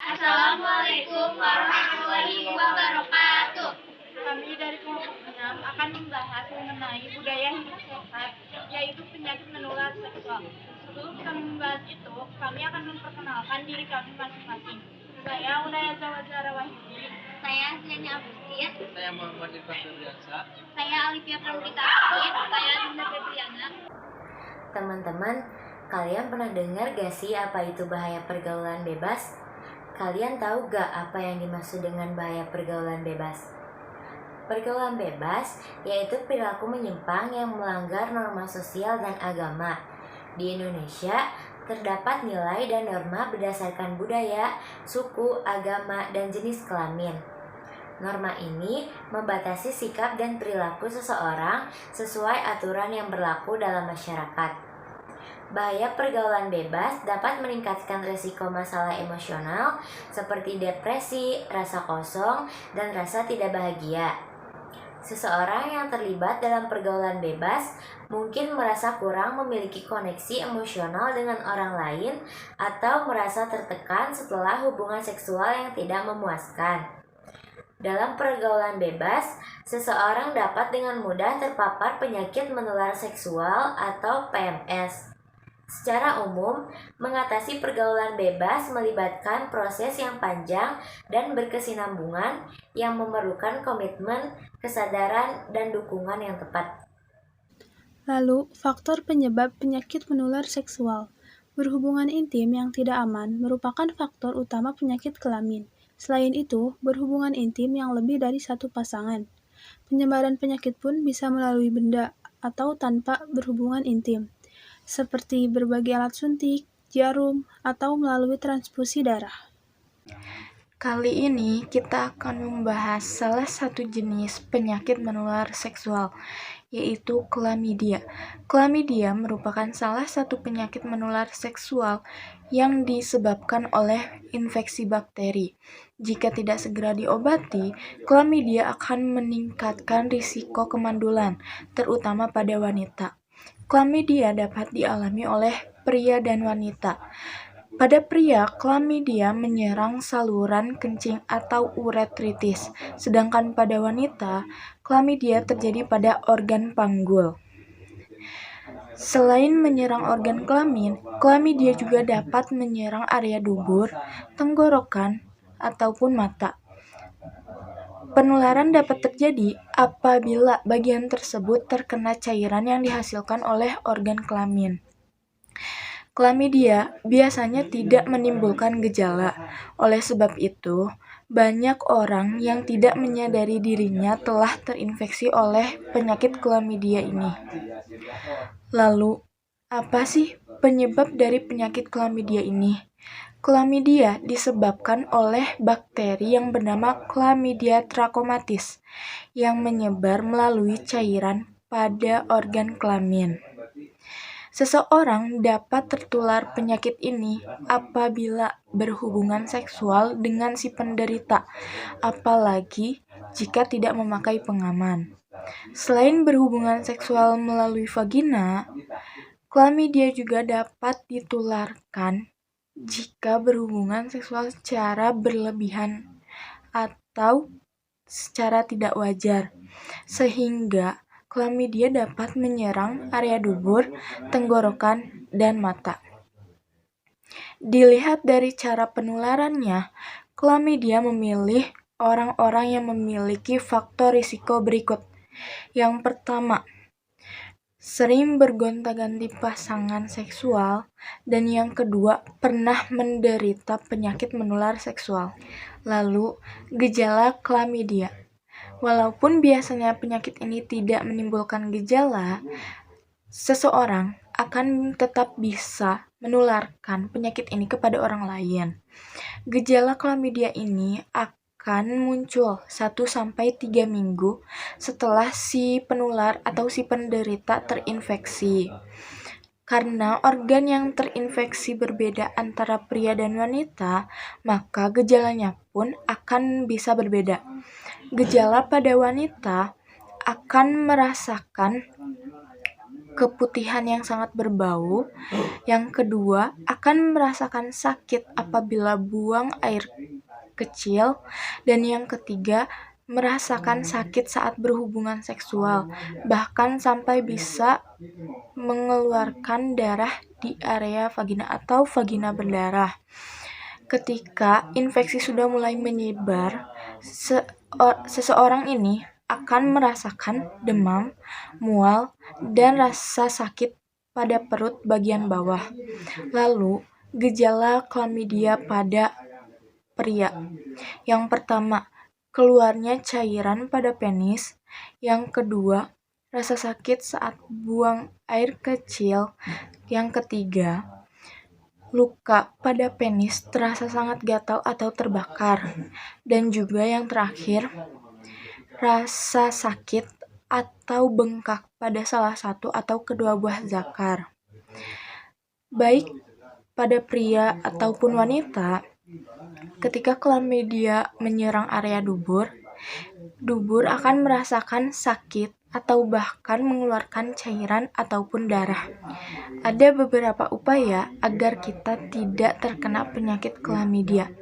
Assalamualaikum warahmatullahi wabarakatuh. Kami dari kelompok 6 akan membahas mengenai budaya hidup sehat, yaitu penyakit menular seksual. Sebelum kami membahas itu, kami akan memperkenalkan diri kami masing-masing. Saya Unaya Zawajara Wahyudi. Saya Aslianya Agustin. Saya Muhammad Irfan Febriansa. Saya Alifia Pramudia Agustin. Saya Dinda Febriana. Teman-teman, kalian pernah dengar gak sih apa itu bahaya pergaulan bebas? Kalian tahu gak apa yang dimaksud dengan bahaya pergaulan bebas? Pergaulan bebas yaitu perilaku menyimpang yang melanggar norma sosial dan agama. Di Indonesia, terdapat nilai dan norma berdasarkan budaya, suku, agama, dan jenis kelamin. Norma ini membatasi sikap dan perilaku seseorang sesuai aturan yang berlaku dalam masyarakat. Bahaya pergaulan bebas dapat meningkatkan risiko masalah emosional seperti depresi, rasa kosong, dan rasa tidak bahagia. Seseorang yang terlibat dalam pergaulan bebas mungkin merasa kurang memiliki koneksi emosional dengan orang lain atau merasa tertekan setelah hubungan seksual yang tidak memuaskan. Dalam pergaulan bebas, seseorang dapat dengan mudah terpapar penyakit menular seksual atau PMS. Secara umum, mengatasi pergaulan bebas melibatkan proses yang panjang dan berkesinambungan yang memerlukan komitmen, kesadaran, dan dukungan yang tepat. Lalu, faktor penyebab penyakit menular seksual. Berhubungan intim yang tidak aman merupakan faktor utama penyakit kelamin. Selain itu, berhubungan intim yang lebih dari satu pasangan. Penyebaran penyakit pun bisa melalui benda atau tanpa berhubungan intim, seperti berbagi alat suntik, jarum, atau melalui transfusi darah. Kali ini kita akan membahas salah satu jenis penyakit menular seksual, yaitu chlamydia. Chlamydia merupakan salah satu penyakit menular seksual yang disebabkan oleh infeksi bakteri. Jika tidak segera diobati, chlamydia akan meningkatkan risiko kemandulan, terutama pada wanita. Chlamydia dapat dialami oleh pria dan wanita. Pada pria, chlamydia menyerang saluran kencing atau uretritis, sedangkan pada wanita, chlamydia terjadi pada organ panggul. Selain menyerang organ kelamin, chlamydia juga dapat menyerang area dubur, tenggorokan, ataupun mata. Penularan dapat terjadi apabila bagian tersebut terkena cairan yang dihasilkan oleh organ kelamin. Chlamydia biasanya tidak menimbulkan gejala. Oleh sebab itu, banyak orang yang tidak menyadari dirinya telah terinfeksi oleh penyakit chlamydia ini. Lalu, apa sih penyebab dari penyakit chlamydia ini? Chlamydia disebabkan oleh bakteri yang bernama Chlamydia trachomatis yang menyebar melalui cairan pada organ kelamin. Seseorang dapat tertular penyakit ini apabila berhubungan seksual dengan si penderita, apalagi jika tidak memakai pengaman. Selain berhubungan seksual melalui vagina, chlamydia juga dapat ditularkan jika berhubungan seksual secara berlebihan atau secara tidak wajar, sehingga chlamydia dapat menyerang area dubur, tenggorokan, dan mata. Dilihat dari cara penularannya, chlamydia memilih orang-orang yang memiliki faktor risiko berikut. Yang pertama, sering bergonta-ganti pasangan seksual, dan yang kedua, pernah menderita penyakit menular seksual. Lalu, gejala chlamydia. Walaupun biasanya penyakit ini tidak menimbulkan gejala, seseorang akan tetap bisa menularkan penyakit ini kepada orang lain. Gejala chlamydia ini akan muncul 1-3 minggu setelah si penular atau si penderita terinfeksi. Karena organ yang terinfeksi berbeda antara pria dan wanita, maka gejalanya pun akan bisa berbeda. Gejala pada wanita akan merasakan keputihan yang sangat berbau. Yang kedua, akan merasakan sakit apabila buang air kecil. Dan yang ketiga, merasakan sakit saat berhubungan seksual, bahkan sampai bisa mengeluarkan darah di area vagina atau vagina berdarah. Ketika infeksi sudah mulai menyebar, seseorang ini akan merasakan demam, mual, dan rasa sakit pada perut bagian bawah. Lalu, gejala klamidia pada pria. Yang pertama, keluarnya cairan pada penis. Yang kedua, rasa sakit saat buang air kecil. Yang ketiga, luka pada penis terasa sangat gatal atau terbakar. Dan juga yang terakhir, rasa sakit atau bengkak pada salah satu atau kedua buah zakar. Baik pada pria ataupun wanita, ketika klamidia menyerang area dubur akan merasakan sakit atau bahkan mengeluarkan cairan ataupun darah. Ada beberapa upaya agar kita tidak terkena penyakit klamidia.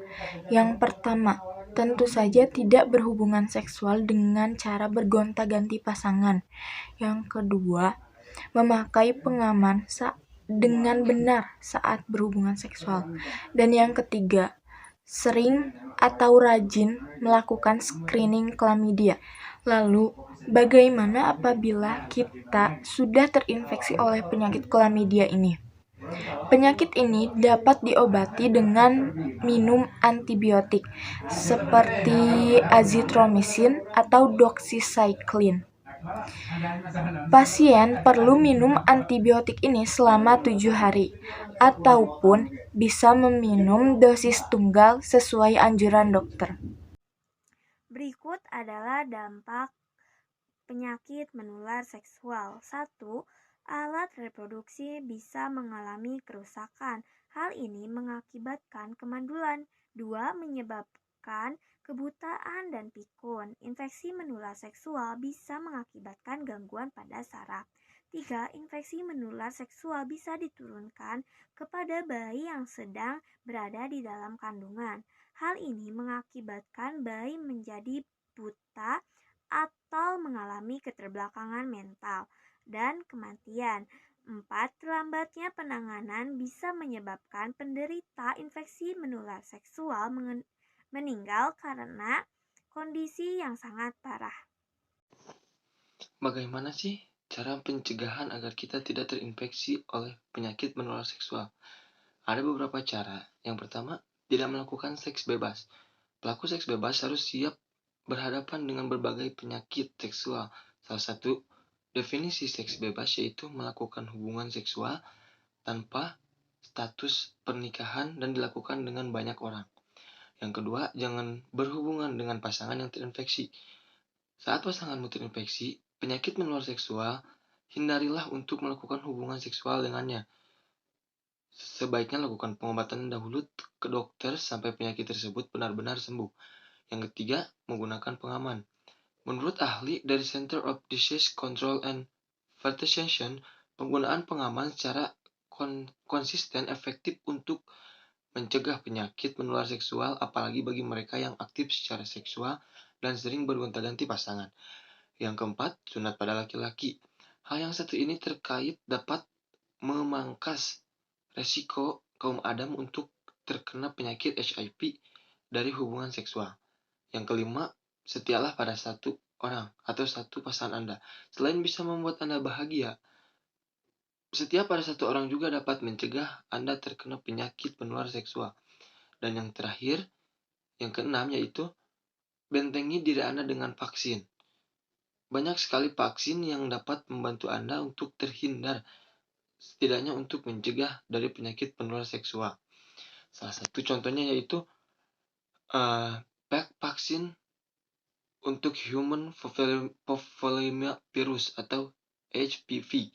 Yang pertama, tentu saja tidak berhubungan seksual dengan cara bergonta-ganti pasangan. Yang kedua, memakai pengaman dengan benar saat berhubungan seksual. Dan yang ketiga, sering atau rajin melakukan screening klamidia. Lalu, bagaimana apabila kita sudah terinfeksi oleh penyakit klamidia ini? Penyakit ini dapat diobati dengan minum antibiotik seperti azitromisin atau doxycycline. Pasien perlu minum antibiotik ini selama 7 hari ataupun bisa meminum dosis tunggal sesuai anjuran dokter. Berikut adalah dampak penyakit menular seksual. 1. Alat reproduksi bisa mengalami kerusakan. Hal ini mengakibatkan kemandulan. 2. Menyebabkan kebutaan dan pikun. Infeksi menular seksual bisa mengakibatkan gangguan pada saraf. 3. Infeksi menular seksual bisa diturunkan kepada bayi yang sedang berada di dalam kandungan. Hal ini mengakibatkan bayi menjadi buta atau mengalami keterbelakangan mental dan kematian. 4. Terlambatnya penanganan bisa menyebabkan penderita infeksi menular seksual meninggal karena kondisi yang sangat parah. Bagaimana sih cara pencegahan agar kita tidak terinfeksi oleh penyakit menular seksual? Ada beberapa cara. Yang pertama, tidak melakukan seks bebas. Pelaku seks bebas harus siap berhadapan dengan berbagai penyakit seksual. Salah satu definisi seks bebas yaitu melakukan hubungan seksual tanpa status pernikahan dan dilakukan dengan banyak orang. Yang kedua, jangan berhubungan dengan pasangan yang terinfeksi. Saat pasanganmu terinfeksi penyakit menular seksual, hindarilah untuk melakukan hubungan seksual dengannya. Sebaiknya lakukan pengobatan dahulu ke dokter sampai penyakit tersebut benar-benar sembuh. Yang ketiga, menggunakan pengaman. Menurut ahli dari Center of Disease Control and Fertilization, penggunaan pengaman secara konsisten efektif untuk mencegah penyakit menular seksual, apalagi bagi mereka yang aktif secara seksual dan sering bergonta-ganti pasangan. Yang keempat, sunat pada laki-laki. Hal yang satu ini terkait dapat memangkas resiko kaum Adam untuk terkena penyakit HIV dari hubungan seksual. Yang kelima, setialah pada satu orang atau satu pasangan Anda. Selain bisa membuat Anda bahagia, setia pada satu orang juga dapat mencegah Anda terkena penyakit penular seksual. Dan yang terakhir, yang keenam yaitu bentengi diri Anda dengan vaksin. Banyak sekali vaksin yang dapat membantu Anda untuk terhindar, setidaknya untuk mencegah dari penyakit penular seksual. Salah satu contohnya yaitu vaksin untuk human papillomavirus atau HPV